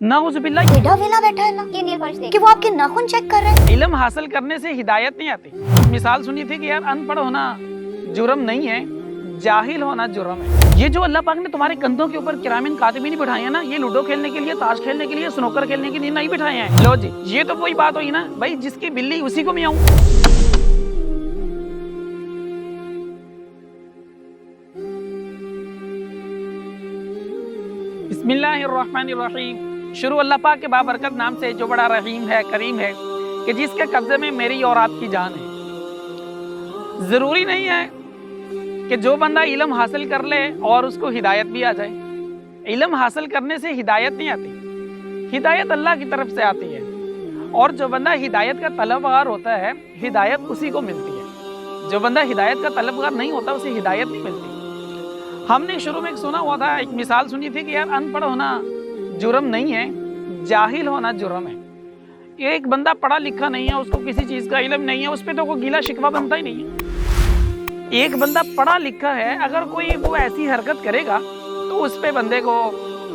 नाउज़ुबिल्लाह, टेढ़ा वेला बैठा है ना ये नेल पॉलिश देख कि वो आपके नाखून चेक कर रहे हैं। इल्म हासिल करने से हिदायत नहीं आती। मिसाल सुनी थी कि यार अनपढ़ होना जुर्म नहीं है, जाहिल होना जुर्म है। ये जो अल्लाह पाक ने तुम्हारे कंधों के ऊपर किरामिन कातिबीन बिठाए हैं ना, ये लूडो खेलने के लिए, ताश खेलने के लिए, स्नूकर खेलने के लिए नहीं बिठाए हैं। लो जी, ये तो कोई बात हुई ना भाई, जिसकी बिल्ली उसी को मियाऊं। बिस्मिल्लाहिर्रहमानिर्रहीम। शुरू अल्लाह पाक के बाबरकत नाम से जो बड़ा रहीम है, करीम है, कि जिसके कब्जे में मेरी और आपकी जान है। ज़रूरी नहीं है कि जो बंदा इल्म हासिल कर ले और उसको हिदायत भी आ जाए। इल्म हासिल करने से हिदायत नहीं आती, हिदायत अल्लाह की तरफ से आती है। और जो बंदा हिदायत का तलबगार होता है, हिदायत उसी को मिलती है। जो बंदा हिदायत का तलबगार नहीं होता, उसे हिदायत नहीं मिलती। हमने शुरू में सुना हुआ था, एक मिसाल सुनी थी कि यार अनपढ़ होना जुर्म नहीं है, जाहिल होना जुर्म है। एक बंदा पढ़ा लिखा नहीं है, उसको किसी चीज़ का इल्म नहीं है, उस पर तो कोई गीला शिकवा बनता ही नहीं है। एक बंदा पढ़ा लिखा है, अगर कोई वो ऐसी हरकत करेगा तो उस पर बंदे को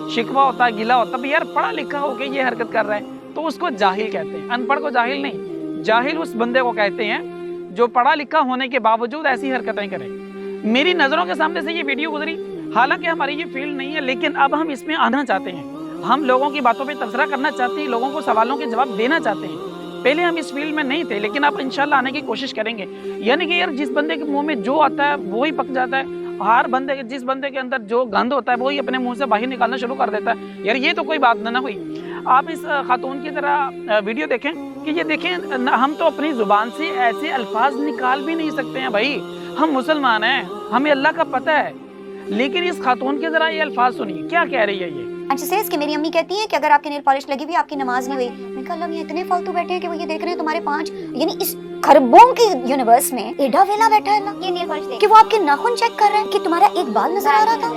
शिकवा होता है, गीला होता है। यार पढ़ा लिखा होकर ये हरकत कर रहा है तो उसको जाहिल कहते हैं। अनपढ़ को जाहिल नहीं, जाहिल उस बंदे को कहते हैं जो पढ़ा लिखा होने के बावजूद ऐसी हरकतें करे। मेरी नज़रों के सामने से ये वीडियो गुजरी, हालांकि हमारी ये फील्ड नहीं है, लेकिन अब हम इसमें आना चाहते हैं। हम लोगों की बातों पे तबसरा करना चाहते हैं, लोगों को सवालों के जवाब देना चाहते हैं। पहले हम इस फील्ड में नहीं थे, लेकिन अब इंशाल्लाह आने की कोशिश करेंगे। यानी कि यार जिस बंदे के मुंह में जो आता है वो ही पक जाता है। हर बंदे के, जिस बंदे के अंदर जो गंद होता है वो ही अपने मुंह से बाहर निकालना शुरू कर देता है। यार ये तो कोई बात ना हुई। आप इस खातून की तरह वीडियो देखें कि ये देखें, हम तो अपनी ज़ुबान से ऐसे अल्फाज निकाल भी नहीं सकते हैं भाई। हम मुसलमान हैं, हमें अल्लाह का पता है, लेकिन इस खातून के जरा ये अल्फाज सुनिए, क्या कह रही है ये। कि मेरी अम्मी कहती है कि अगर आपकी नेल पॉलिश लगी हुई आपकी नमाज नहीं हुई। मैंने कहा अल्लाह, इतने फालतू बैठे हैं कि वो ये देख रहे हैं तुम्हारे 5, यानी इस खरबों की यूनिवर्स में टेढ़ा वेला बैठा है ना ये नेल पॉलिश देख कि वो आपके नाखून चेक कर रहे हैं कि तुम्हारा एक बाल नजर आ रहा था।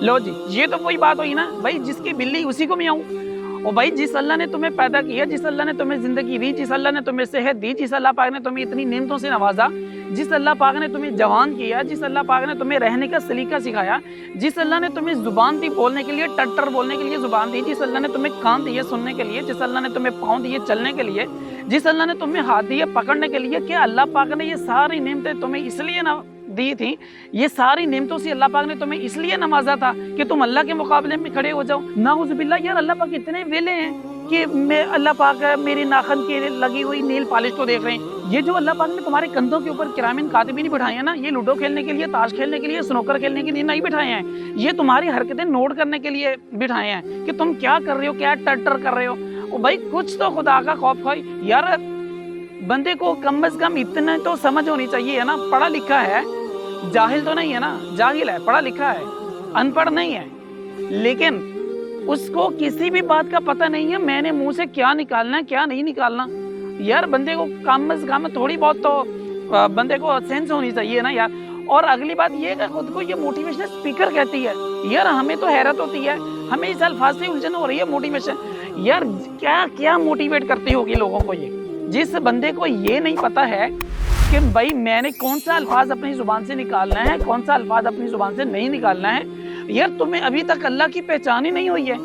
लो जी, ये तो कोई बात हुई ना भाई, जिसकी बिल्ली उसी को मियाऊं। और भाई जिस अल्लाह ने तुम्हें पैदा किया, जिस अल्लाह ने तुम्हें जिंदगी दी, जिस अल्लाह ने तुम्हें सेहत दी, जिस अल्लाह पाक ने तुम्हें इतनी नेमतों से नवाजा, जिस अल्लाह पाक ने तुम्हें जवान किया, जिस अल्लाह पाक ने तुम्हें रहने का सलीका सिखाया, जिस अल्लाह ने तुम्हें जुबान दी बोलने के लिए, टट्टर बोलने के लिए जुबान दी, जिस अल्लाह ने तुम्हें कान दिए सुनने के लिए, जिस अल्लाह ने तुम्हें पाँव दिए चलने के लिए, जिस अल्लाह ने तुम्हें हाथ दिए पकड़ने के लिए, क्या अल्लाह पाक ने ये सारी नेमतें तुम्हें इसलिए ना दी थी? ये सारी नेमतों से अल्लाह पाक ने तुम्हें इसलिए नवाजा था कि तुम अल्लाह के मुकाबले में खड़े हो जाओ। नाउज़ुबिल्लाह, यार अल्लाह पाक इतने वेले हैं कि मैं अल्लाह पाक मेरी नाखन की लगी हुई नेल पॉलिश को देख रहे हैं। ये जो अल्लाह पाक ने तुम्हारे कंधों के ऊपर किरामिन कातिबीन बिठाए हैं ना, ये लूडो खेलने के लिए, ताश खेलने के लिए, स्नूकर खेलने के लिए नहीं बिठाए हैं। ये तुम्हारी हरकतें नोट करने के लिए बिठाए हैं कि तुम क्या कर रहे हो, क्या टट्टर कर रहे हो। ओ भाई कुछ तो खुदा का खौफ है यार। बंदे को कम अज कम इतने तो समझ होनी चाहिए है ना। पढ़ा लिखा है, जाहिल तो नहीं है ना, जाहिल है, पढ़ा लिखा है, अनपढ़ नहीं है, लेकिन उसको किसी भी बात का पता नहीं है मैंने मुंह से क्या निकालना है, क्या नहीं निकालना। यार बंदे को कम से कम थोड़ी बहुत तो बंदे को सेंस होनी चाहिए ना यार। और अगली बात ये कि खुद को ये मोटिवेशनल स्पीकर कहती है। यार हमें तो हैरत होती है, हमें इस अल्फाज से उलझन हो रही है मोटिवेशन। यार क्या क्या मोटिवेट करती होगी लोगों को ये, जिस बंदे को ये नहीं पता है कि भाई मैंने कौन सा अल्फाज अपनी जुबान से निकालना है, कौन सा अल्फाज अपनी जुबान से नहीं निकालना है। यार तुम्हें अभी तक अल्लाह की पहचान ही नहीं हुई है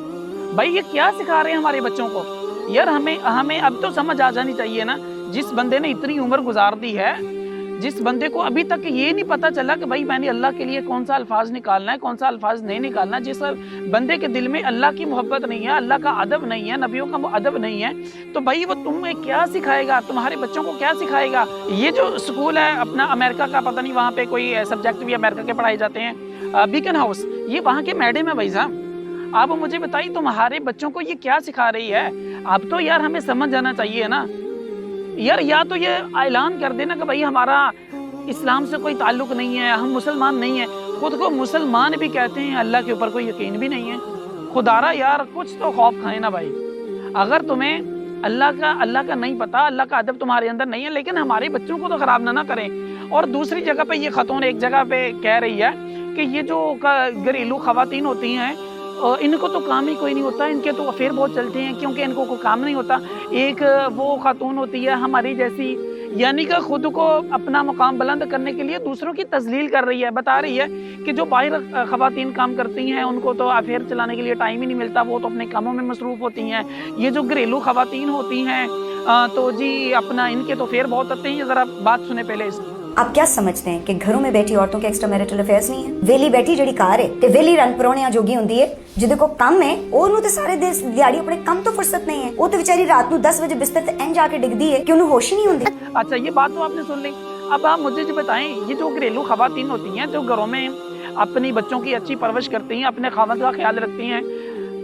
भाई। ये क्या सिखा रहे हैं हमारे बच्चों को। यार हमें अब तो समझ आ जानी चाहिए ना। जिस बंदे ने इतनी उम्र गुजार दी है, जिस बंदे को अभी तक ये नहीं पता चला कि भाई मैंने अल्लाह के लिए कौन सा अल्फाज निकालना है, कौन सा अल्फाज नहीं निकालना, जिस बंदे के दिल में अल्लाह की मोहब्बत नहीं है, अल्लाह का अदब नहीं है, नबियों का अदब नहीं है, तो भाई वो तुम्हें क्या सिखाएगा, तुम्हारे बच्चों को क्या सिखाएगा। ये जो स्कूल है अपना अमेरिका का, पता नहीं वहाँ पे कोई सब्जेक्ट भी अमेरिका के पढ़ाए जाते हैं, बीकन हाउस, ये वहाँ के मैडम है भाई साहब। आप मुझे बताइए तुम्हारे बच्चों को ये क्या सिखा रही है। अब तो यार हमें समझ जाना चाहिए ना यार। या तो ये ऐलान कर देना कि भाई हमारा इस्लाम से कोई ताल्लुक नहीं है, हम मुसलमान नहीं है। खुद को मुसलमान भी कहते हैं, अल्लाह के ऊपर कोई यकीन भी नहीं है। खुदारा यार कुछ तो खौफ खाए ना भाई। अगर तुम्हें अल्लाह का नहीं पता, अल्लाह का अदब तुम्हारे अंदर नहीं है, लेकिन हमारे बच्चों को तो खराब ना करें। और दूसरी जगह पे ये खातून एक जगह पे कह रही है कि ये जो घरेलू खवातीन होती हैं, इनको तो काम ही कोई नहीं होता, इनके तो अफेयर बहुत चलते हैं क्योंकि इनको कोई काम नहीं होता। एक वो खातून होती है हमारी जैसी, यानी कि खुद को अपना मुकाम बुलंद करने के लिए दूसरों की तजलील कर रही है, बता रही है कि जो बाहर ख़वातीन काम करती हैं उनको तो अफेयर चलाने के लिए टाइम ही नहीं मिलता, वो तो अपने कामों में मसरूफ़ होती हैं। ये जो घरेलू ख़वातीन होती हैं तो जी अपना इनके तो फेर बहुत आते हैं। ज़रा बात सुने पहले इसकी। आप क्या समझते हैं कि घरों में बैठी औरतों के एक्स्ट्रा मैरिटल अफेयर्स नहीं है? वेली बैठी ਜਿਹੜੀ ਕਾਰ ਹੈ ਤੇ ਵੇਲੀ ਰਨ ਪਰੋਣਿਆਂ ਜੋਗੀ ਹੁੰਦੀ ਹੈ, ਜਿਹਦੇ ਕੋ ਕੰਮ ਹੈ ਉਹਨੂੰ ਤੇ ਸਾਰੇ ਦਿਹਾੜੀ ਆਪਣੇ ਕੰਮ ਤੋਂ ਫੁਰਸਤ नहीं है। ਉਹ ਤੇ ਵਿਚਾਰੀ ਰਾਤ ਨੂੰ 10 ਵਜੇ ਬਿਸਤਰ ਤੇ ਇੰਜ ਆ ਕੇ ਡਿੱਗਦੀ ਹੈ ਕਿ ਉਹਨੂੰ ਹੋਸ਼ ਹੀ नहीं ਹੁੰਦੀ। अच्छा, ये बात तो आपने सुन ली। अब आप मुझे जो बताएं, ये जो घरेलू ख़वातीन होती हैं जो घरों में अपनी बच्चों की अच्छी परवरिश करती हैं, अपने खावंद का ख्याल रखती हैं,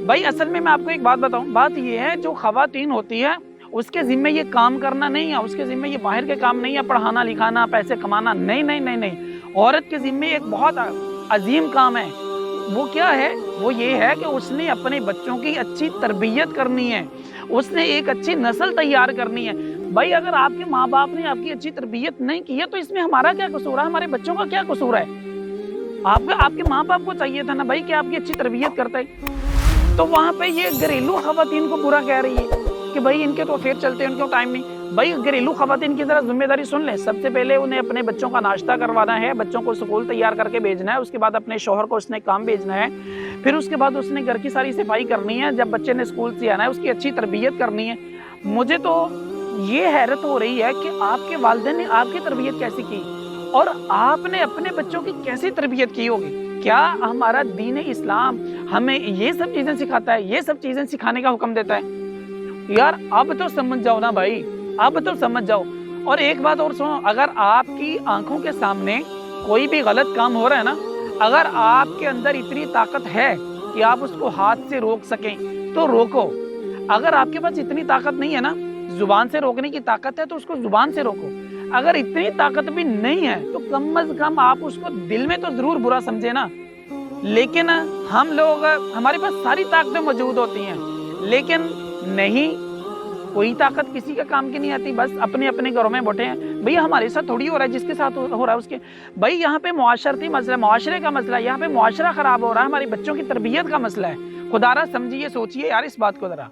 भाई असल में मैं आपको एक बात बताऊं, बात ये है जो ख़वातीन होती है उसके ज़िम्मे ये काम करना नहीं है, उसके ज़िम्मे ये बाहर के काम नहीं है, पढ़ाना लिखाना पैसे कमाना नहीं नहीं नहीं नहीं। औरत के ज़िम्मे एक बहुत अजीम काम है। वो क्या है? वो ये है कि उसने अपने बच्चों की अच्छी तरबियत करनी है, उसने एक अच्छी नस्ल तैयार करनी है। भाई अगर आपके माँ बाप ने आपकी अच्छी तरबियत नहीं की है तो इसमें हमारा क्या कसूर है, हमारे बच्चों का क्या कसूर है? आपके माँ बाप को चाहिए था ना भाई कि आपकी अच्छी तरबियत करते। तो वहाँ पे ये घरेलू ख़वातीन को बुरा कह रही है कि भाई इनके तो अफेयर चलते हैं, उनको टाइम नहीं। भाई घरेलू ख़वातीन की ज़रा जिम्मेदारी सुन लें। सबसे पहले उन्हें अपने बच्चों का नाश्ता करवाना है, बच्चों को स्कूल तैयार करके भेजना है, उसके बाद अपने शौहर को उसने काम भेजना है, फिर उसके बाद उसने घर की सारी सफाई करनी है, जब बच्चे ने स्कूल से आना है उसकी अच्छी तरबियत करनी है। मुझे तो ये हैरत हो रही है कि आपके वालिदैन ने आपकी तरबियत कैसी की और आपने अपने बच्चों की कैसी तरबियत की होगी। क्या हमारा दीन इस्लाम हमें ये सब चीज़ें सिखाता है, ये सब चीज़ें सिखाने का हुक्म देता है? यार अब तो समझ जाओ ना भाई, अब तो समझ जाओ। और एक बात और सुनो, अगर आपकी आंखों के सामने कोई भी गलत काम हो रहा है ना, अगर आपके अंदर इतनी ताकत है कि आप उसको हाथ से रोक सकें तो रोको। अगर आपके पास इतनी ताकत नहीं है ना, जुबान से रोकने की ताकत है तो उसको जुबान से रोको। अगर इतनी ताकत भी नहीं है तो कम से कम आप उसको दिल में तो ज़रूर बुरा समझे ना। लेकिन हम लोग, हमारे पास सारी ताकतें मौजूद होती हैं लेकिन नहीं, कोई ताकत किसी का काम की नहीं आती, बस अपने अपने घरों में बैठे हैं। भैया हमारे साथ थोड़ी हो रहा है, जिसके साथ हो रहा है उसके। भाई यहाँ पे मुआशरती मसला, मुआशरे का मसला है, यहाँ पे मुआशरा ख़राब हो रहा है, हमारी बच्चों की तरबियत का मसला है। खुदारा समझिए, सोचिए यार इस बात को ज़रा।